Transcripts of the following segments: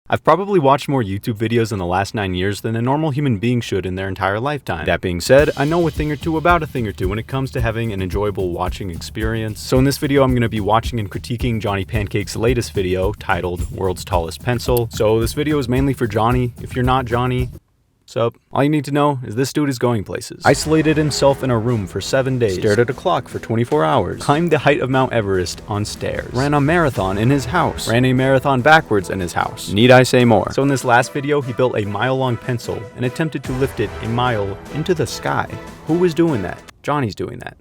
I've probably watched more YouTube videos in the last 9 years than a normal human being should in their entire lifetime. That being said, I know a thing or two about a thing or two when it comes to having an enjoyable watching experience. So in this video, I'm going to be watching and critiquing Johnny Pancake's latest video titled World's Tallest Pencil. So this video is mainly for Johnny. If you're not Johnny, sup? All you need to know is this dude is going places. Isolated himself in a room for 7 days, stared at a clock for 24 hours, climbed the height of Mount Everest on stairs, ran a marathon in his house, ran a marathon backwards in his house. Need I say more? So in this last video, he built a mile-long pencil and attempted to lift it a mile into the sky. Who was doing that? Johnny's doing that.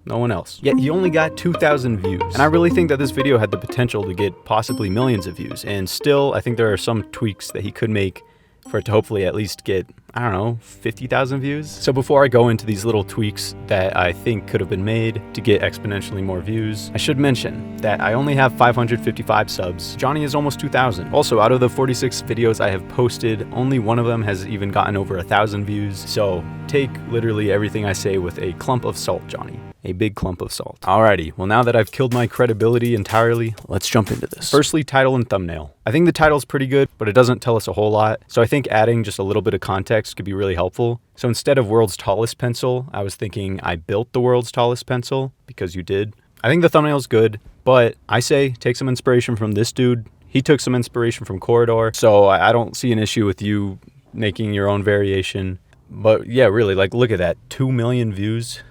No one else. Yet he only got 2,000 views. And I really think that this video had the potential to get possibly millions of views. And still, I think there are some tweaks that he could make for it to hopefully at least get, I don't know, 50,000 views. So before I go into these little tweaks that I think could have been made to get exponentially more views, I should mention that I only have 555 subs. Johnny is almost 2,000. Also, out of the 46 videos I have posted, only one of them has even gotten over 1,000 views. So take literally everything I say with a clump of salt, Johnny. A big clump of salt. Alrighty, well now that I've killed my credibility entirely, let's jump into this. Firstly, title and thumbnail. I think the title's pretty good, but it doesn't tell us a whole lot. So I think adding just a little bit of context could be really helpful. So instead of world's tallest pencil, I was thinking I built the world's tallest pencil, because you did. I think the thumbnail's good, but I say take some inspiration from this dude. He took some inspiration from Corridor, so I don't see an issue with you making your own variation. But yeah, really, like look at that, 2 million views.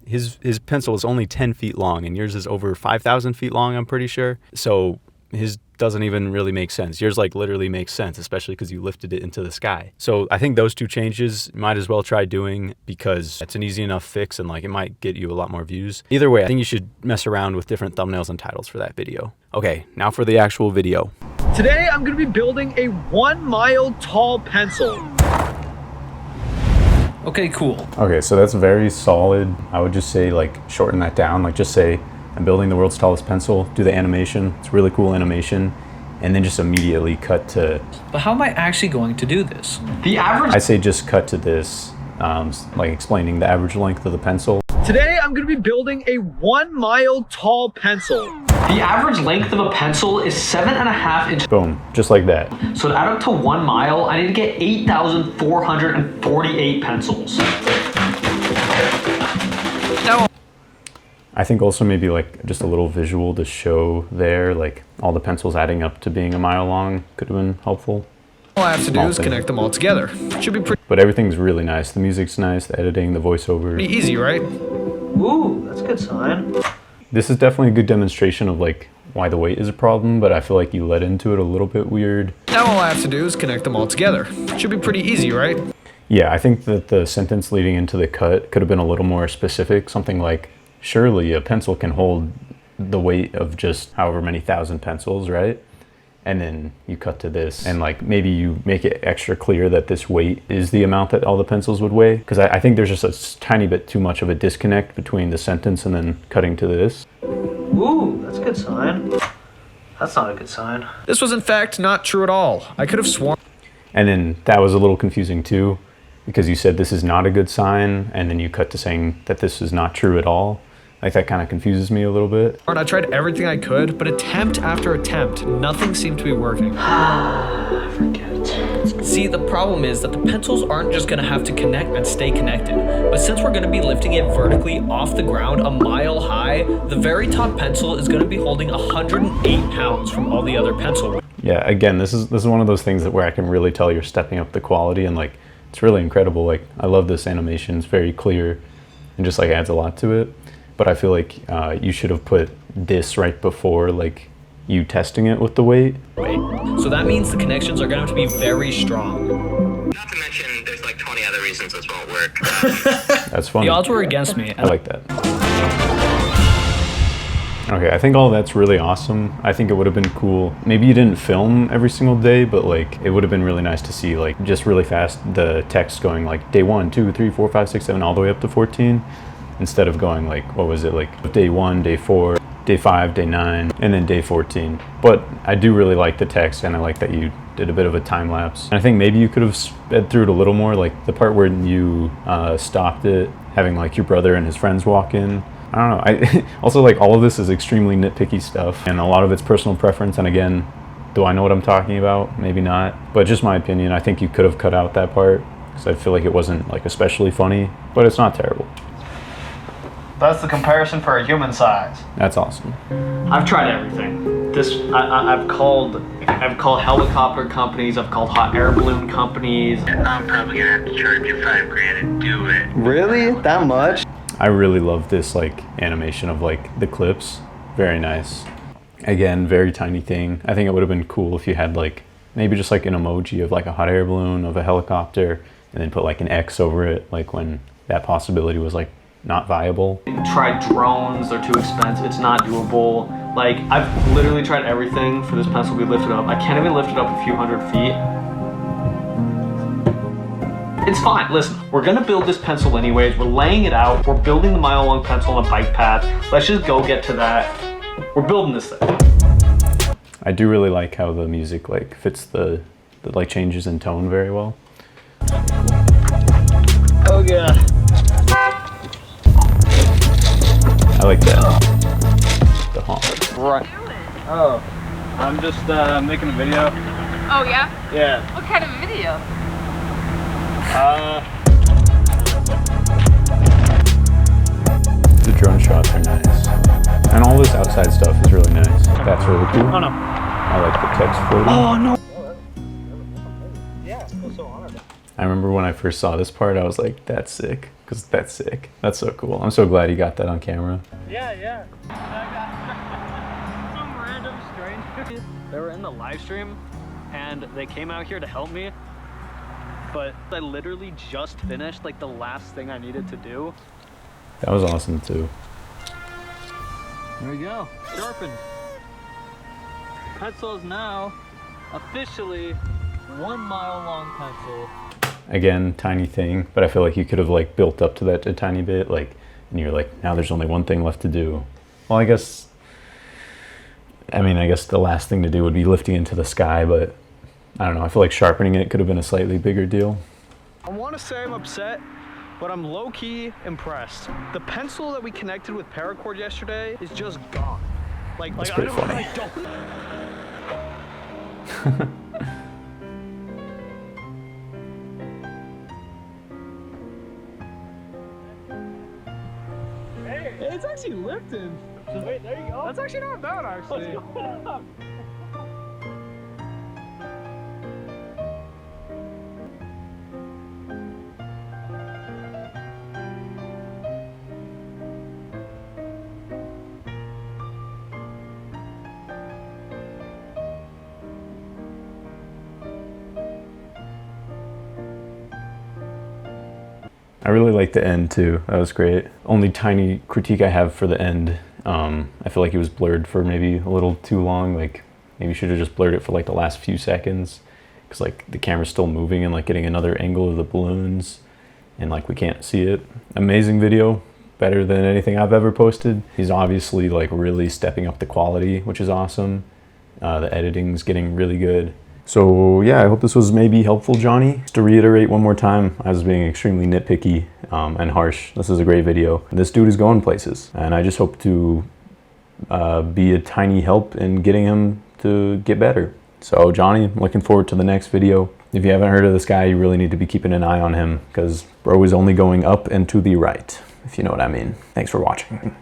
His pencil is only 10 feet long and yours is over 5,000 feet long, I'm pretty sure. So his doesn't even really make sense. Yours like literally makes sense, especially because you lifted it into the sky. So I think those two changes you might as well try doing because it's an easy enough fix and like it might get you a lot more views. Either way, I think you should mess around with different thumbnails and titles for that video. Okay, now for the actual video. Today I'm going to be building a 1 mile tall pencil. Okay, cool. Okay, so that's very solid. I would just say like shorten that down. Like just say I'm building the world's tallest pencil, do the animation. It's a really cool animation. And then just immediately cut to... But how am I actually going to do this? The average... I say just cut to this, like explaining the average length of the pencil. Today I'm going to be building a 1 mile tall pencil. The average length of a pencil is 7.5 inches. Boom, just like that. So to add up to 1 mile, I need to get 8,448 pencils. No. I think also maybe like just a little visual to show there, like all the pencils adding up to being a mile long could have been helpful. All I have to do is connect them all together. Should be pretty But everything's really nice. The music's nice, the editing, the voiceover. easy, right? Ooh, that's a good sign. This is definitely a good demonstration of like why the weight is a problem, but I feel like you led into it a little bit weird. Now all I have to do is connect them all together. Should be pretty easy, right? Yeah, I think that the sentence leading into the cut could have been a little more specific. Something like, surely a pencil can hold the weight of just however many thousand pencils, right? And then you cut to this and like maybe you make it extra clear that this weight is the amount that all the pencils would weigh. Because I think there's just a tiny bit too much of a disconnect between the sentence and then cutting to this. Ooh, that's a good sign. That's not a good sign. This was in fact not true at all. I could have sworn. And then that was a little confusing too, because you said this is not a good sign and then you cut to saying that this is not true at all. Like that kind of confuses me a little bit. I tried everything I could, but attempt after attempt, nothing seemed to be working. Forget. See, the problem is that the pencils aren't just gonna have to connect and stay connected, but since we're gonna be lifting it vertically off the ground a mile high, the very top pencil is gonna be holding 108 pounds from all the other pencil. Yeah, again, this is one of those things that where I can really tell you're stepping up the quality and like it's really incredible. Like I love this animation, it's very clear and just like adds a lot to it. But I feel like you should have put this right before like you testing it with the weight. So that means the connections are gonna have to be very strong. Not to mention, there's like 20 other reasons this won't work. That's funny. The odds were against me. I like that. Okay, I think all that's really awesome. I think it would have been cool. Maybe you didn't film every single day, but like it would have been really nice to see like just really fast the text going like day 1, 2, 3, 4, 5, 6, 7 all the way up to 14. Instead of going like, what was it, like day 1, day 4, day 5, day 9, and then day 14. But I do really like the text and I like that you did a bit of a time lapse. And I think maybe you could have sped through it a little more, like the part where you stopped it, having like your brother and his friends walk in. I don't know, also like all of this is extremely nitpicky stuff and a lot of it's personal preference. And again, Do I know what I'm talking about? Maybe not, but just my opinion. I think you could have cut out that part because I feel like it wasn't like especially funny, but it's not terrible. That's the comparison for a human size. That's awesome. I've tried everything. I've called helicopter companies. I've called hot air balloon companies. I'm probably gonna have to charge you $5,000 and do it. Really? That much? I really love this like animation of like the clips. Very nice. Again, very tiny thing. I think it would have been cool if you had like maybe just like an emoji of like a hot air balloon of a helicopter and then put like an X over it, like when that possibility was like not viable. Tried drones, they're too expensive, it's not doable. Like, I've literally tried everything for this pencil to be lifted up. I can't even lift it up a few hundred feet. It's fine, listen, we're gonna build this pencil anyways, we're laying it out, we're building the mile-long pencil on a bike path. Let's just go get to that. We're building this thing. I do really like how the music like fits the like changes in tone very well. Oh yeah. I like that. The honk. Right. Oh, I'm just making a video. Oh yeah? Yeah. What kind of video? The drone shots are nice. And all this outside stuff is really nice. That's really cool. Oh no. I like the text floating. Oh no. I remember when I first saw this part, I was like, that's sick. Because that's sick. That's so cool. I'm so glad he got that on camera. Yeah. Some random stranger. They were in the live stream and they came out here to help me. But I literally just finished like the last thing I needed to do. That was awesome too. There we go. Sharpened. Pencil is now officially 1 mile long pencil. Again, tiny thing, but I feel like you could have like built up to that a tiny bit, like, and you're like, now there's only one thing left to do. Well, I guess the last thing to do would be lifting into the sky, but I don't know. I feel like sharpening it could have been a slightly bigger deal. I want to say I'm upset, but I'm low-key impressed. The pencil that we connected with paracord yesterday is just gone. That's pretty funny. It's actually lifting. Wait, there you go. That's actually not bad, actually. I really like the end too. That was great. Only tiny critique I have for the end, I feel like it was blurred for maybe a little too long. Like maybe you should have just blurred it for like the last few seconds, because like the camera's still moving and like getting another angle of the balloons and like we can't see it. Amazing video, better than anything I've ever posted. He's obviously like really stepping up the quality, which is awesome. The editing's getting really good. So yeah, I hope this was maybe helpful, Johnny. Just to reiterate one more time, I was being extremely nitpicky and harsh. This is a great video. This dude is going places, and I just hope to be a tiny help in getting him to get better. So Johnny, I'm looking forward to the next video. If you haven't heard of this guy, you really need to be keeping an eye on him, because bro is only going up and to the right, if you know what I mean. Thanks for watching.